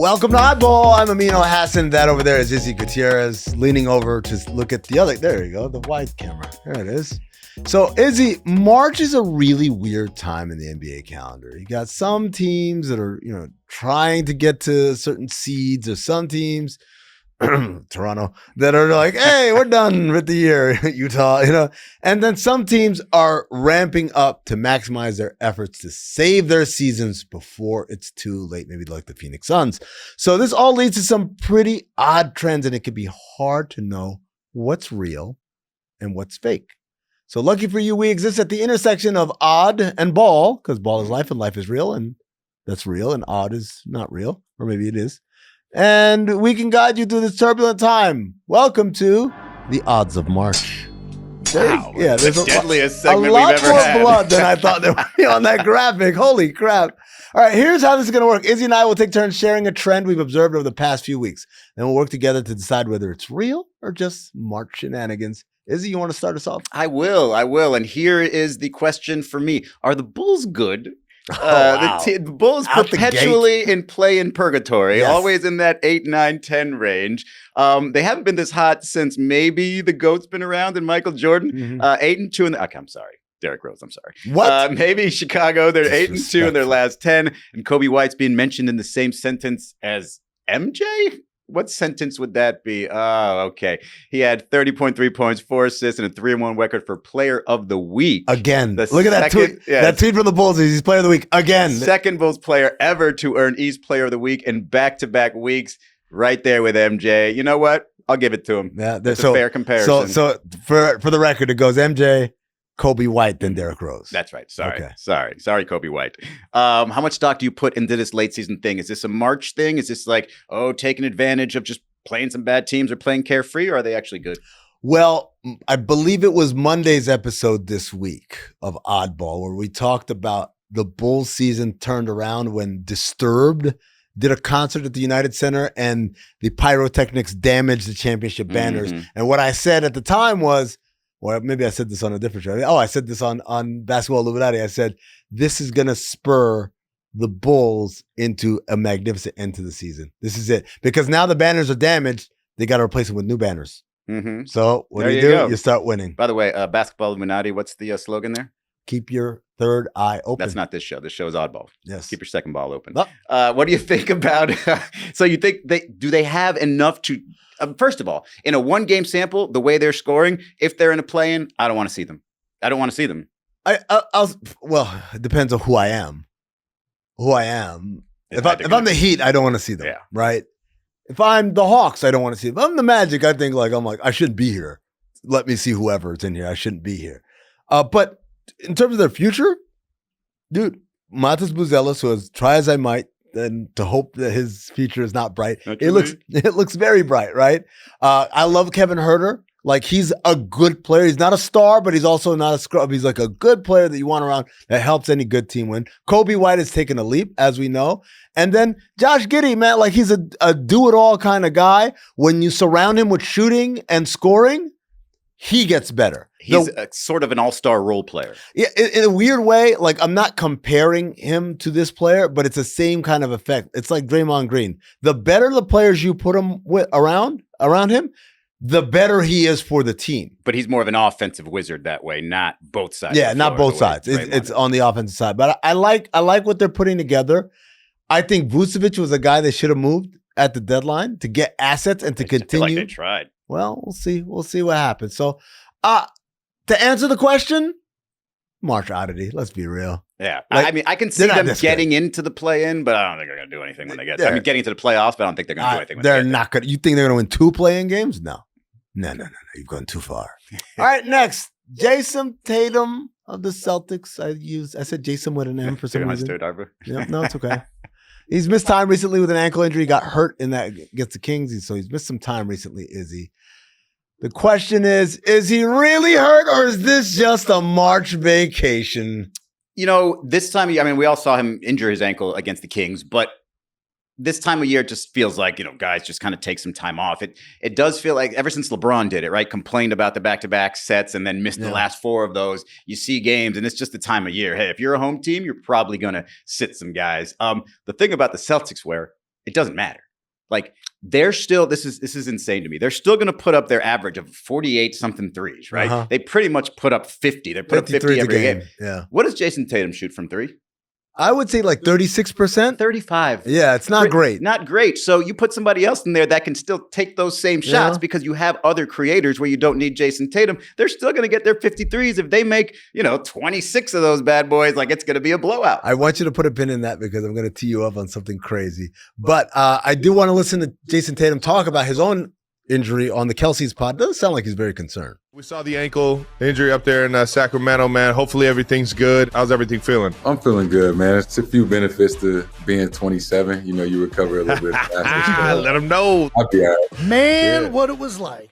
Welcome to Oddball. I'm Amin Elhassan. That over there is Izzy Gutierrez leaning over to look at the other. There you go, the wide camera. There it is. So Izzy, March is a really weird time in the NBA calendar. You got some teams that are, trying to get to certain seeds, or some teams, Toronto, that are like, hey, we're done with the year, Utah, and then some teams are ramping up to maximize their efforts to save their seasons before it's too late, maybe like the Phoenix Suns. So this all leads to some pretty odd trends, and it can be hard to know what's real and what's fake. So lucky for you, we exist at the intersection of odd and ball, because ball is life and life is real, and that's real, and odd is not real, or maybe it is. And we can guide you through this turbulent time. Welcome to the Odds of March. Wow. Yeah, there's the deadliest segment we've ever had. A lot more blood than I thought there would be on that graphic. Holy crap. All right, here's how this is going to work. Izzy and I will take turns sharing a trend we've observed over the past few weeks. Then we'll work together to decide whether it's real or just March shenanigans. Izzy, you want to start us off? I will. And here is the question for me. Are the Bulls good? Wow. The Bulls Out perpetually in play in purgatory, Yes. always in that 8, 9, 10 range. They haven't been this hot since maybe the GOAT's been around and Michael Jordan. Mm-hmm. 8-2 in the... Okay, I'm sorry. Derrick Rose, I'm sorry. What? Maybe Chicago, they're 8-2 in their last 10, and Kobe White's being mentioned in the same sentence as MJ? What sentence would that be? Oh, okay. He had 30.3 points, 4 assists, and a 3-1 record for Player of the Week. Again. Look at that tweet. Yeah, that tweet from the Bulls. He's Player of the Week. Again. Second Bulls player ever to earn East Player of the Week in back-to-back weeks. Right there with MJ. You know what? I'll give it to him. Yeah, that's a fair comparison. So for the record, it goes MJ, Kobe White, then Derrick Rose. That's right. Sorry. Okay. Sorry, Kobe White. How much stock do you put into this late season thing? Is this a March thing? Is this like, taking advantage of just playing some bad teams or playing carefree, or are they actually good? Well, I believe it was Monday's episode this week of Oddball where we talked about the Bulls season turned around when Disturbed did a concert at the United Center and the pyrotechnics damaged the championship banners. Mm-hmm. And what I said at the time was, or maybe I said this on a different show. I said this on Basketball Illuminati. I said, this is going to spur the Bulls into a magnificent end to the season. This is it. Because now the banners are damaged. They got to replace them with new banners. Mm-hmm. So what do? You start winning. By the way, Basketball Illuminati, what's the slogan there? Keep your third eye open. That's not this show. This show is Oddball. Yes. Keep your second ball open. Oh. What do you think about so you think they have enough to first of all, in a one-game sample, the way they're scoring, if they're in a play-in, I don't want to see them. Well, it depends on who I am. If I'm the Heat, I don't want to see them. Yeah. Right? If I'm the Hawks, I don't want to see them. If I'm the Magic, I think I shouldn't be here. Let me see whoever's in here. I shouldn't be here. But in terms of their future, dude, Matas Buzelis, who try as I might, and to hope that his future is not bright. It looks very bright, right? I love Kevin Huerter. Like, he's a good player. He's not a star, but he's also not a scrub. He's like a good player that you want around that helps any good team win. Kobe White has taken a leap, as we know. And then Josh Giddey, man, like he's a do-it-all kind of guy. When you surround him with shooting and scoring, he gets better. He's sort of an all-star role player. Yeah, in a weird way, like I'm not comparing him to this player, but it's the same kind of effect. It's like Draymond Green. The better the players you put him around him, the better he is for the team. But he's more of an offensive wizard that way, not both sides. Yeah, not both sides. It's on the offensive side. But I like what they're putting together. I think Vucevic was a guy they should have moved at the deadline to get assets and to continue. I feel like they tried. Well, we'll see. We'll see what happens. So, to answer the question, March oddity. Let's be real. Yeah. I can see them getting into the play-in, but I don't think they're going to do anything when they get there. Getting into the playoffs, but I don't think they're going to do anything when they get there. They're not going to. You think they're going to win 2 play-in games? No. You've gone too far. All right, next. Jason Tatum of the Celtics. I said Jason with an M for some reason. No, it's okay. He's missed time recently with an ankle injury. He got hurt in that against the Kings, so he's missed some time recently, Izzy. The question is he really hurt, or is this just a March vacation? This time, we all saw him injure his ankle against the Kings, but this time of year just feels like, guys just kind of take some time off. It does feel like ever since LeBron did it, right? Complained about the back-to-back sets and then missed the last 4 of those. You see games, and it's just the time of year. Hey, if you're a home team, you're probably going to sit some guys. The thing about the Celtics it doesn't matter. Like they're still, this is insane to me. They're still going to put up their average of 48 something threes, right? They pretty much put up 50. They put up 50 every game. Yeah. What does Jason Tatum shoot from three? I would say like 36%. 35. Yeah, it's not great. Not great. So you put somebody else in there that can still take those same shots because you have other creators where you don't need Jason Tatum. They're still going to get their 53s. If they make, 26 of those bad boys, like it's going to be a blowout. I want you to put a pin in that because I'm going to tee you up on something crazy. But I do want to listen to Jason Tatum talk about his own injury on the Kelsey's pod. Doesn't sound like he's very concerned. We saw the ankle injury up there in Sacramento, man. Hopefully everything's good. How's everything feeling? I'm feeling good, man. It's a few benefits to being 27. You recover a little bit faster. Let him know. I'll be all right. Man, what it was like.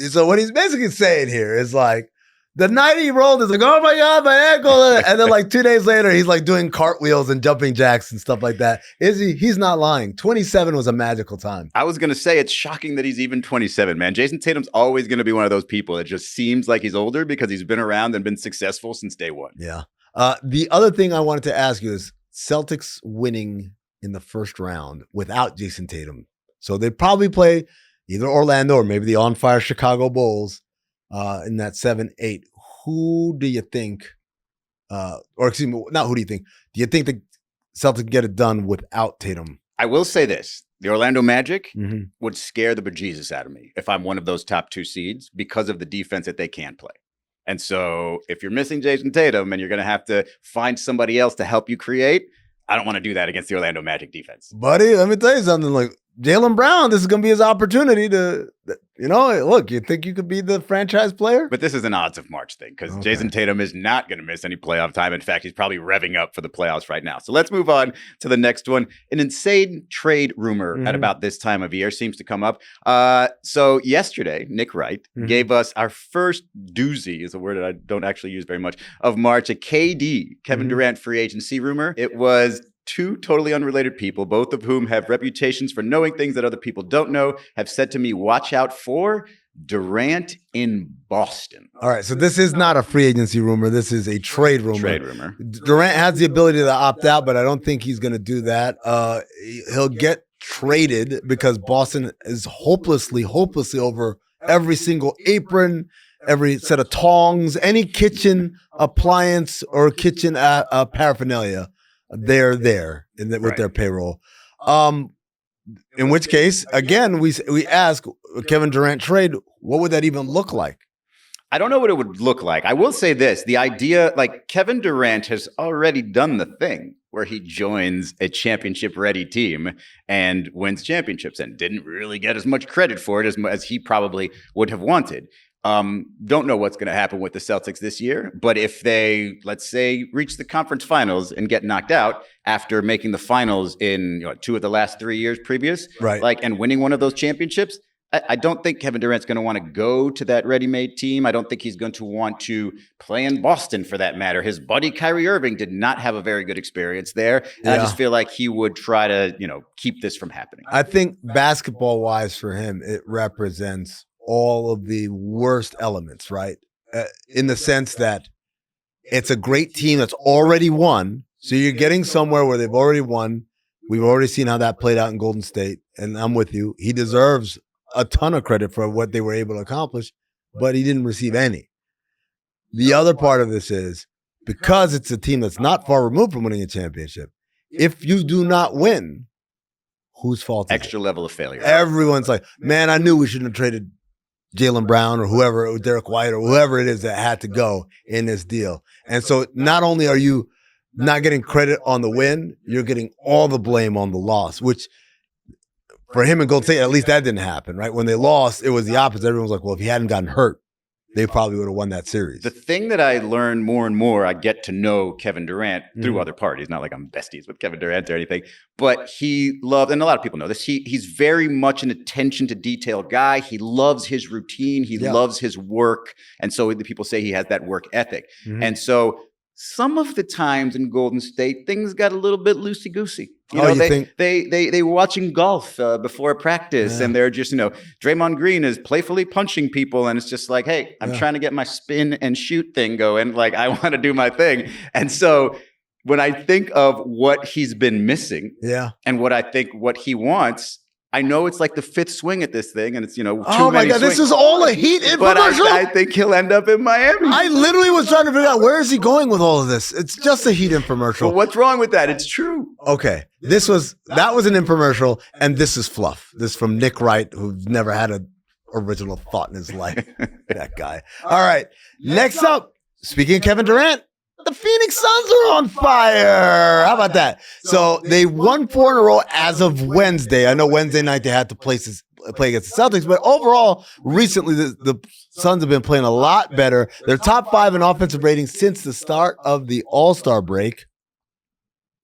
So what he's basically saying here is like, the night he rolled is like, oh my God, my ankle. And then like 2 days later, he's like doing cartwheels and jumping jacks and stuff like that. He's not lying. 27 was a magical time. I was going to say, it's shocking that he's even 27, man. Jason Tatum's always going to be one of those people that just seems like he's older because he's been around and been successful since day one. Yeah. The other thing I wanted to ask you is Celtics winning in the first round without Jason Tatum. So they'd probably play either Orlando or maybe the on-fire Chicago Bulls. In that 7-8, who do you think, or excuse me, not who do you think? Do you think the Celtics get it done without Tatum? I will say this. The Orlando Magic would scare the bejesus out of me if I'm one of those top two seeds because of the defense that they can play. And so if you're missing Jason Tatum and you're going to have to find somebody else to help you create, I don't want to do that against the Orlando Magic defense. Buddy, let me tell you something. Like Jaylen Brown, this is going to be his opportunity to, look, you think you could be the franchise player? But this is an odds of March thing because Jason Tatum is not going to miss any playoff time. In fact, he's probably revving up for the playoffs right now. So let's move on to the next one. An insane trade rumor at about this time of year seems to come up. So yesterday, Nick Wright gave us our first doozy, is a word that I don't actually use very much, of March, a KD, Kevin Durant free agency rumor. It was two totally unrelated people, both of whom have reputations for knowing things that other people don't know, have said to me, watch out for Durant in Boston. All right, so this is not a free agency rumor. This is a trade rumor. Durant has the ability to opt out, but I don't think he's going to do that. He'll get traded because Boston is hopelessly over every single apron, every set of tongs, any kitchen appliance or kitchen paraphernalia. They're there with their payroll. In which case, again, we ask Kevin Durant trade, what would that even look like? I don't know what it would look like. I will say this. The idea, like Kevin Durant has already done the thing where he joins a championship-ready team and wins championships and didn't really get as much credit for it as he probably would have wanted. Don't know what's going to happen with the Celtics this year, but if they, let's say, reach the conference finals and get knocked out after making the finals in 2 of the last 3 years previous, and winning one of those championships, I don't think Kevin Durant's going to want to go to that ready-made team. I don't think he's going to want to play in Boston for that matter. His buddy Kyrie Irving did not have a very good experience there. And I just feel like he would try to, keep this from happening. I think basketball-wise for him, it represents all of the worst elements, right? In the sense that it's a great team that's already won. So you're getting somewhere where they've already won. We've already seen how that played out in Golden State. And I'm with you. He deserves a ton of credit for what they were able to accomplish, but he didn't receive any. The other part of this is because it's a team that's not far removed from winning a championship, if you do not win, whose fault is it? Extra level of failure. Everyone's like, man, I knew we shouldn't have traded Jaylen Brown or whoever, or Derek White or whoever it is that had to go in this deal. And so not only are you not getting credit on the win, you're getting all the blame on the loss, which for him and Golden State, at least that didn't happen, right? When they lost, it was the opposite. Everyone was like, well, if he hadn't gotten hurt, they probably would have won that series. The thing that I learn more and more, I get to know Kevin Durant through other parties. Not like I'm besties with Kevin Durant or anything, but he loved, and a lot of people know this, he's very much an attention to detail guy. He loves his routine. He loves his work. And so the people say he has that work ethic. And so some of the times in Golden State, things got a little bit loosey-goosey. They were watching golf before practice, and they're just, Draymond Green is playfully punching people, and it's just like, hey, I'm trying to get my spin and shoot thing going. Like, I want to do my thing. And so when I think of what he's been missing Yeah. and what he wants, I know it's like the fifth swing at this thing, and it's, too Oh my many God, this swings. is all a Heat infomercial? But I think he'll end up in Miami. I literally was trying to figure out where is he going with all of this. It's just a Heat infomercial. But what's wrong with that? It's true. Okay, that was an infomercial, and this is fluff. This is from Nick Wright, who's never had an original thought in his life. That guy. All right, next up, speaking of Kevin Durant, the Phoenix Suns are on fire. How about that? So they won 4 in a row as of Wednesday. I know Wednesday night they had to play against the Celtics, but overall, recently the Suns have been playing a lot better. They're top 5 in offensive rating since the start of the All-Star break.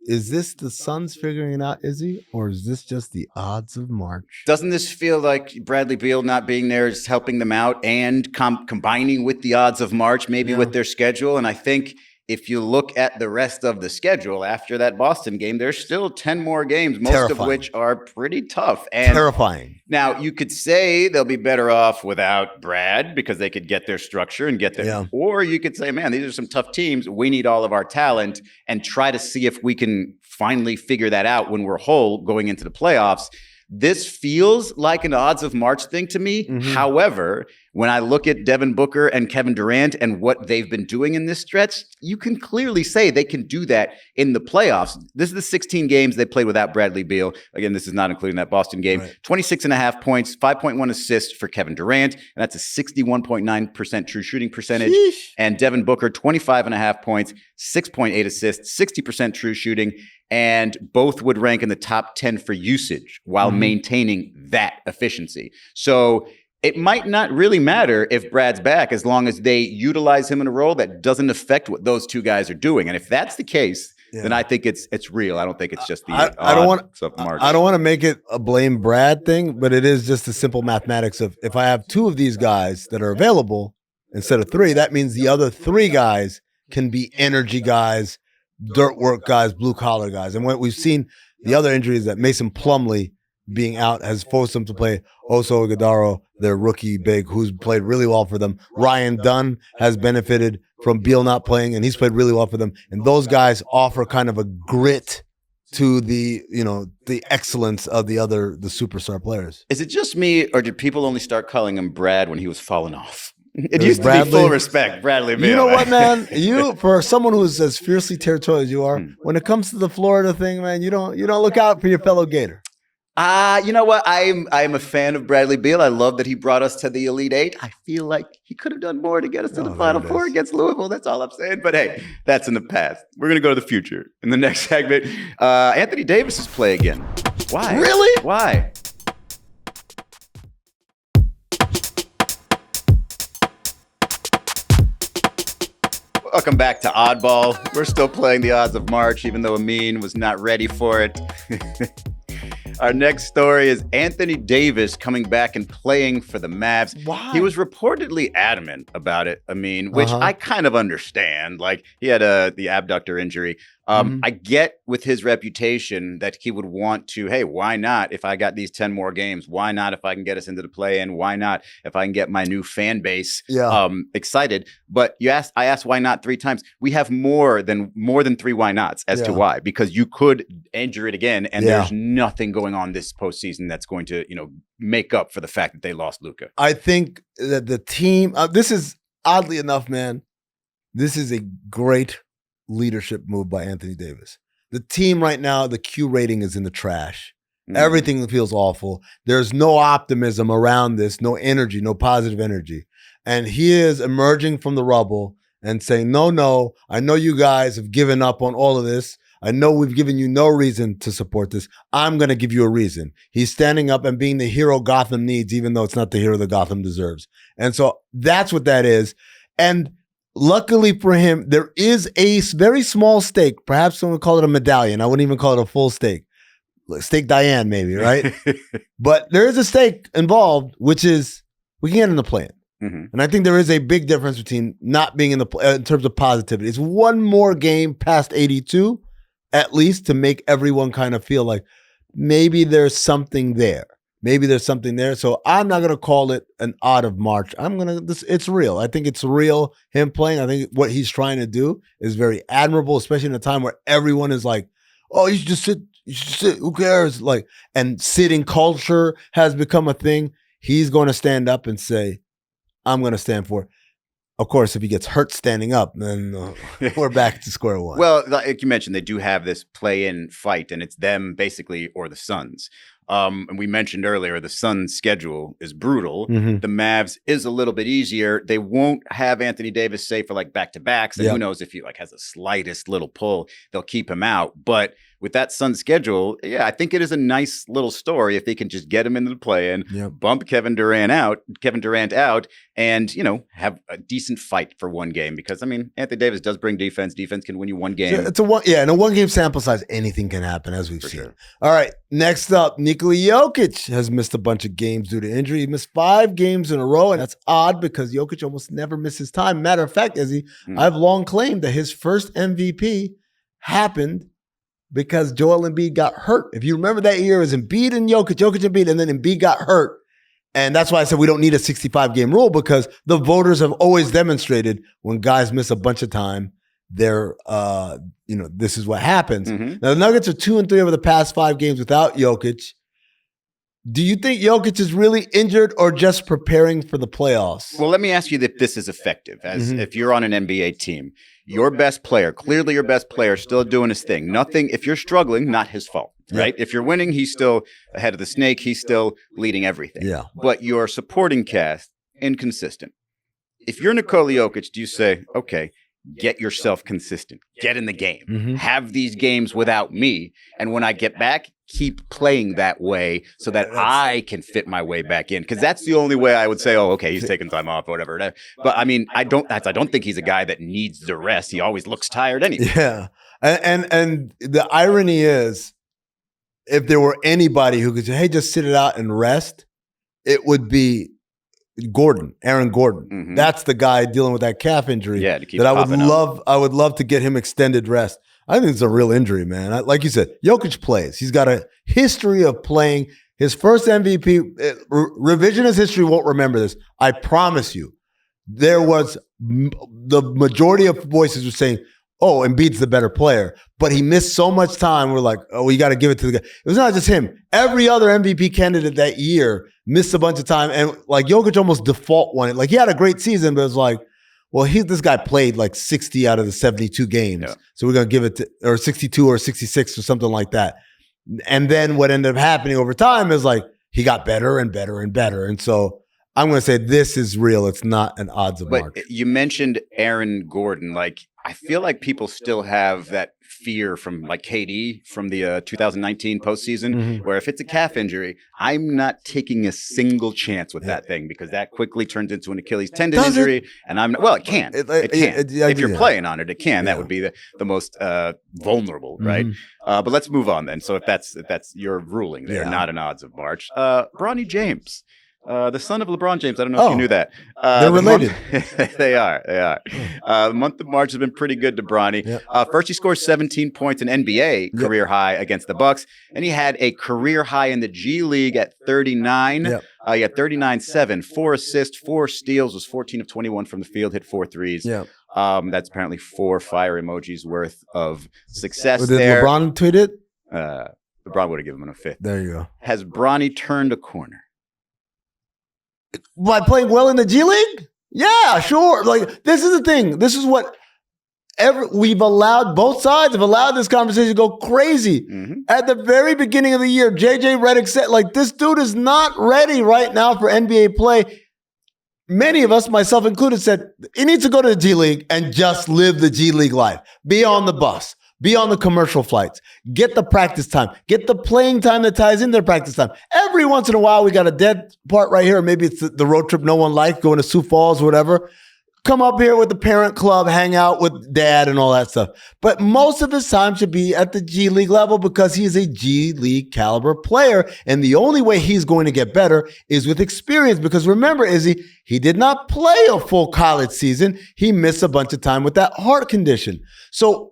Is this the Suns figuring it out, Izzy, or is this just the odds of March? Doesn't this feel like Bradley Beal not being there is helping them out and combining with the odds of March, maybe with their schedule? And I think if you look at the rest of the schedule after that Boston game, there's still 10 more games, most of which are pretty tough. And terrifying. Now, you could say they'll be better off without Brad because they could get their structure and get their or you could say, man, these are some tough teams. We need all of our talent and try to see if we can finally figure that out when we're whole going into the playoffs. This feels like an odds of March thing to me. Mm-hmm. However, when I look at Devin Booker and Kevin Durant and what they've been doing in this stretch, you can clearly say they can do that in the playoffs. This is the 16 games they played without Bradley Beal. Again, this is not including that Boston game. Right. 26.5 points, 5.1 assists for Kevin Durant, and that's a 61.9% true shooting percentage. Sheesh. And Devin Booker, 25.5 points, 6.8 assists, 60% true shooting, and both would rank in the top 10 for usage while maintaining that efficiency. So it might not really matter if Brad's back as long as they utilize him in a role that doesn't affect what those two guys are doing. And if that's the case, then I think it's real. I don't think it's just the I don't want to make it a blame Brad thing, but it is just the simple mathematics of if I have 2 of these guys that are available instead of 3, that means the other 3 guys can be energy guys, dirt work guys, blue collar guys. And what we've seen, the other injury is that Mason Plumlee being out has forced them to play Oso Ighodaro, their rookie big, who's played really well for them. Ryan Dunn has benefited from Beal not playing, and he's played really well for them. And those guys offer kind of a grit to the excellence of the superstar players. Is it just me, or did people only start calling him Brad when he was falling off? It used to be full respect, Bradley Beal. You know what, man? You, for someone who's as fiercely territorial as you are, when it comes to the Florida thing, man, you don't look out for your fellow Gator. You know what? I'm a fan of Bradley Beal. I love that he brought us to the Elite Eight. I feel like he could have done more to get us to the Final Four against Louisville. That's all I'm saying. But hey, that's in the past. We're going to go to the future. In the next segment, Anthony Davis's play again. Why? Really? Why? Welcome back to Oddball. We're still playing the odds of March, even though Amin was not ready for it. Our next story is Anthony Davis coming back and playing for the Mavs. Why? He was reportedly adamant about it, which I kind of understand. Like, he had the abductor injury. I get with his reputation that he would want to, hey, why not if I got these 10 more games? Why not if I can get us into the play-in? Why not if I can get my new fan base excited? But I asked why not 3 times. We have more than 3 why nots as to why, because you could injure it again, and there's nothing going on this postseason that's going to, make up for the fact that they lost Luka. I think that the team, this is oddly enough, man, this is a great leadership move by Anthony Davis. The team right now, the Q rating is in the trash. Everything feels awful. There's no optimism around this, no energy, no positive energy. And he is emerging from the rubble and saying, no, I know you guys have given up on all of this. I know we've given you no reason to support this. I'm going to give you a reason. He's standing up and being the hero Gotham needs, even though it's not the hero that Gotham deserves. And so that's what that is. And luckily for him, there is a very small stake. Perhaps someone would call it a medallion. I wouldn't even call it a full stake. Stake Diane, maybe, right? But there is a stake involved, which is we can get in the play-in. And I think there is a big difference between not being in terms of positivity. It's one more game past 82, at least, to make everyone kind of feel like maybe there's something there. maybe there's something there. So I'm not going to call it an odd of March. It's real. I think it's real, him playing. I think what he's trying to do is very admirable, especially in a time where everyone is like, oh, you should just sit. You should sit. Who cares? Like, and sitting culture has become a thing. He's going to stand up and say, I'm going to stand for it. Of course, if he gets hurt standing up, then we're back to square one. Well, like you mentioned, they do have this play-in fight, and it's them basically or the Suns. And we mentioned earlier, the Suns' schedule is brutal. Mhm. The Mavs is a little bit easier. They won't have Anthony Davis safe for like back-to-backs. And who knows if he like has the slightest little pull, they'll keep him out. But with that Suns schedule, yeah, I think it is a nice little story if they can just get him into the play-in, bump Kevin Durant out, and have a decent fight for one game. Because I mean, Anthony Davis does bring defense. Defense can win you one game. It's in a one-game sample size, anything can happen, as we've seen. Sure. All right, next up, Nikola Jokic has missed a bunch of games due to injury. He missed 5 games in a row, and that's odd because Jokic almost never misses time. Matter of fact, Izzy, I've long claimed that his first MVP happened because Joel Embiid got hurt. If you remember that year, it was Embiid and Jokic, Embiid, and then Embiid got hurt. And that's why I said we don't need a 65-game rule, because the voters have always demonstrated when guys miss a bunch of time, they're, this is what happens. Mm-hmm. Now, the Nuggets are 2-3 over the past 5 games without Jokic. Do you think Jokic is really injured or just preparing for the playoffs? Well, let me ask you if this is effective. As if you're on an NBA team, your best player, clearly your best player, still doing his thing. Nothing, if you're struggling, not his fault, right? If you're winning, he's still ahead of the snake. He's still leading everything. Yeah. But your supporting cast, inconsistent. If you're Nikola Jokic, do you say, okay, get yourself consistent, get in the game, have these games without me, and when I get back, keep playing that way so that I can fit my way back in? Because that's the only way I would say, oh, okay, he's taking time off or whatever. But I mean, I don't think he's a guy that needs the rest. He always looks tired anyway. Yeah. And the irony is, if there were anybody who could say, hey, just sit it out and rest, it would be Aaron Gordon. That's the guy dealing with that calf injury. Yeah, to keep that I would popping up. I would love to get him extended rest. I think it's a real injury, man. Like you said, Jokic plays. He's got a history of playing. His first MVP, revisionist history won't remember this. I promise you. There was the majority of voices were saying, oh, Embiid's the better player. But he missed so much time. We're like, oh, we got to give it to the guy. It was not just him. Every other MVP candidate that year missed a bunch of time. And like Jokic almost default won it. Like he had a great season, but it was like, well, this guy played like 60 out of the 72 games. Yeah. So we're going to give it to, or 62 or 66 or something like that. And then what ended up happening over time is like he got better and better and better. And so I'm going to say this is real. It's not an odds of mark. You mentioned Aaron Gordon. Like, I feel like people still have that fear from like KD from the 2019 postseason, where if it's a calf injury, I'm not taking a single chance with that thing, because that quickly turns into an Achilles tendon injury. And it can. It can. If you're playing on it, it can. That would be the most vulnerable, right? But let's move on then. So if that's your ruling there, not an odds of March. Bronny James. The son of LeBron James. I don't know if you knew that. They're related. They are. The month of March has been pretty good to Bronny. First, he scored 17 points, an NBA career high against the Bucks, and he had a career high in the G League at 39. He had 39-7, 4 assists, 4 steals, was 14 of 21 from the field, hit 4 threes. That's apparently 4 fire emojis worth of success there. Did LeBron tweet it? LeBron would have given him a 5th. There you go. Has Bronny turned a corner? By playing well in the G League? Yeah, sure. Like, this is the thing. This is what we've allowed, both sides have allowed this conversation to go crazy. At the very beginning of the year, JJ Redick said, like, this dude is not ready right now for NBA play. Many of us, myself included, said he needs to go to the G League and just live the G League life. Be on the bus. Be on the commercial flights. Get the practice time. Get the playing time that ties in their practice time. Every once in a while, we got a dead part right here. Maybe it's the road trip no one liked, going to Sioux Falls or whatever. Come up here with the parent club, hang out with dad and all that stuff. But most of his time should be at the G League level, because he is a G League caliber player. And the only way he's going to get better is with experience. Because remember, Izzy, he did not play a full college season. He missed a bunch of time with that heart condition. So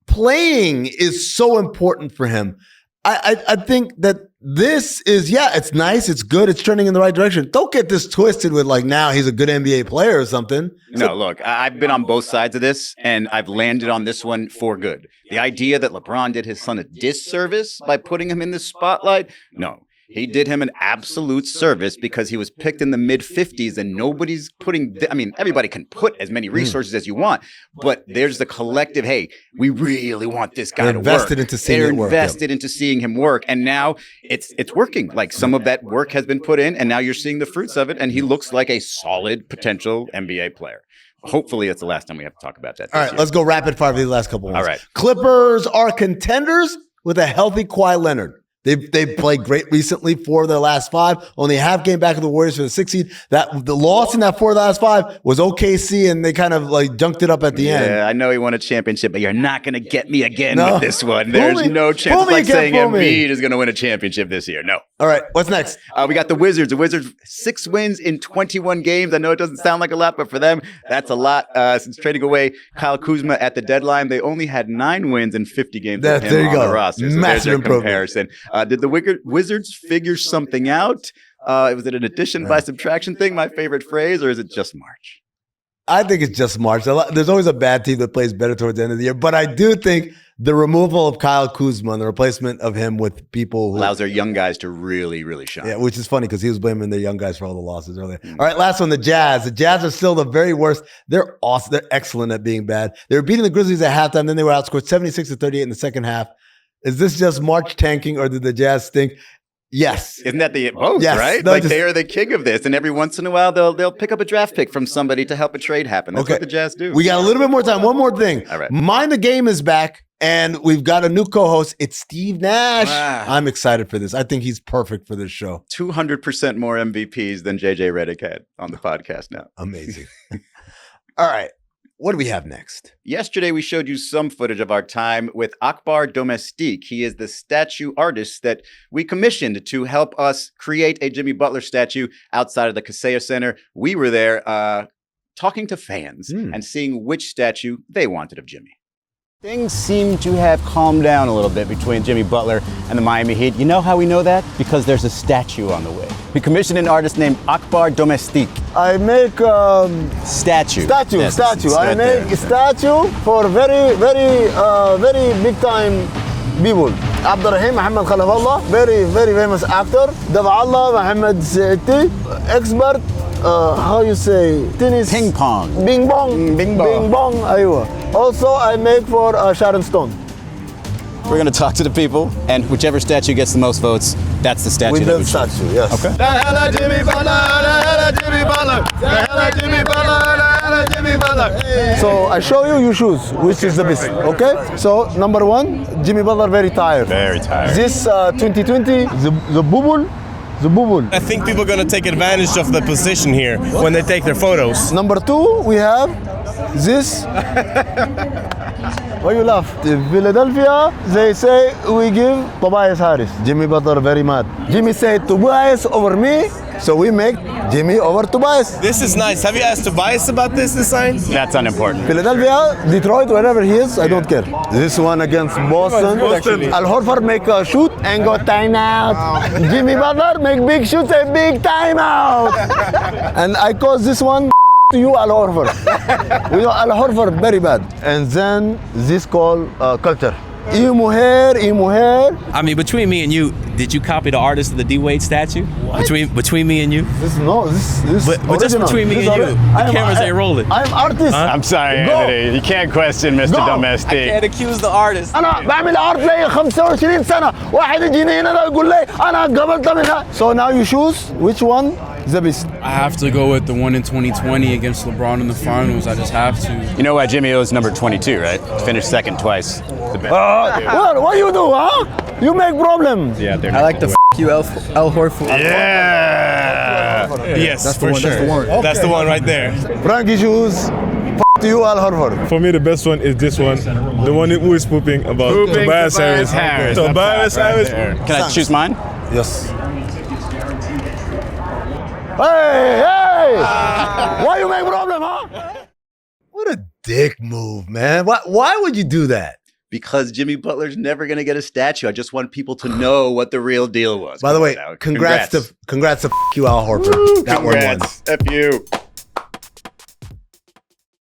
playing is so important for him. I think that this is, it's nice, it's good, it's trending in the right direction. Don't get this twisted with like now he's a good NBA player or something. No, look, I've been on both sides of this, and I've landed on this one for good. The idea that LeBron did his son a disservice by putting him in the spotlight, no. He did him an absolute service because he was picked in the mid-50s and nobody's putting, everybody can put as many resources as you want, but there's the collective, hey, we really want this guy to work. They're invested into seeing him work. And now it's working. Like some of that work has been put in and now you're seeing the fruits of it. And he looks like a solid potential NBA player. Hopefully it's the last time we have to talk about that. All right, let's go rapid fire for these last couple ones. All right. Clippers are contenders with a healthy Kawhi Leonard. They've played great recently, 4 of their last 5. Only half game back of the Warriors for the 6th seed. The loss in that 4 of the last 5 was OKC, and they kind of like junked it up at the end. Yeah, I know he won a championship, but you're not going to get me again with this one. There's no chance. It's like saying Embiid is going to win a championship this year. No. All right, what's next? We got the Wizards. The Wizards, 6 wins in 21 games. I know it doesn't sound like a lot, but for them, that's a lot. Since trading away Kyle Kuzma at the deadline, they only had 9 wins in 50 games with him on the roster. So Massive comparison. Did the Wizards figure something out? Was it an addition by subtraction thing, my favorite phrase, or is it just March? I think it's just March. There's always a bad team that plays better towards the end of the year, but I do think the removal of Kyle Kuzma and the replacement of him with people who allows their young guys to really, really shine. Yeah, which is funny because he was blaming their young guys for all the losses earlier. All right, last one, the Jazz. The Jazz are still the very worst. They're awesome. They're excellent at being bad. They were beating the Grizzlies at halftime, then they were outscored 76-38 in the second half. Is this just March tanking, or did the Jazz stink? Yes. Isn't that the both, right? No, they are the king of this, and every once in a while they'll pick up a draft pick from somebody to help a trade happen. That's what the Jazz do. We got a little bit more time. One more thing. All right. Mind the Game is back, and we've got a new co-host. It's Steve Nash. Wow. I'm excited for this. I think he's perfect for this show. 200% more MVPs than JJ Redick had on the podcast now. Amazing. All right. What do we have next? Yesterday, we showed you some footage of our time with Akbar Domestique. He is the statue artist that we commissioned to help us create a Jimmy Butler statue outside of the Kaseya Center. We were there talking to fans and seeing which statue they wanted of Jimmy. Things seem to have calmed down a little bit between Jimmy Butler and the Miami Heat. You know how we know that? Because there's a statue on the way. We commissioned an artist named Akbar Domestique. I make statue. Yes, I make a statue for very big time people. Abdurrahim Muhammad Khalafallah, very famous actor. Daballah Muhammad Saiti, expert. How you say tennis? Ping pong. Bing bong. Bing bong. Aywa. Also, I make for Sharon Stone. We're going to talk to the people, and whichever statue gets the most votes, that's the statue. We build statue, yes. Okay. So I show you, you choose which is the best. Okay. So number 1, Jimmy Butler very tired. Very tired. This 2020, the bubble. The bubble. I think people are going to take advantage of the position here when they take their photos. Number 2, we have this. Why you laugh? In Philadelphia, they say we give Tobias Harris. Jimmy Butler very mad. Jimmy said Tobias over me, so we make Jimmy over Tobias. This is nice. Have you asked Tobias about this design? That's unimportant. Philadelphia, Detroit, wherever he is, I don't care. This one against Boston. Al Horford make a shoot and go timeout. Jimmy Butler make big shoots and big timeout. And I call this one to you, Al Horford. You know, Al Horford very bad. And then this call culture. Emu hair. I mean, between me and you, did you copy the artist of the D-Wade statue? What? Between me and you? This But just between me and you, the cameras ain't rolling. I'm artist. I'm sorry, Anthony. You can't question Mr. Domestique. I can't accuse the artist. أنا بعمل art لي 25 سنة. واحد يجيني هنا يقول لي أنا قبلت منها. So now you choose which one the best. I have to go with the one in 2020 against LeBron in the finals. I just have to. You know why Jimmy O's number 22, right? Finished second twice. What you do, huh? You make problems. Yeah, I like the you El Horford. Yeah. Yes, that's for sure. That's the one right there. Frankie choose. To you, Al Horford. For me, the best one is this one. The one who is pooping about Tobias Harris. Tobias Harris. Can I choose mine? Yes. Hey! Why you make problem, huh? What a dick move, man. Why would you do that? because Jimmy Butler's never going to get a statue. I just want people to know what the real deal was. By the way, Come on now. congrats to F you, Al Horford. That one won. F you.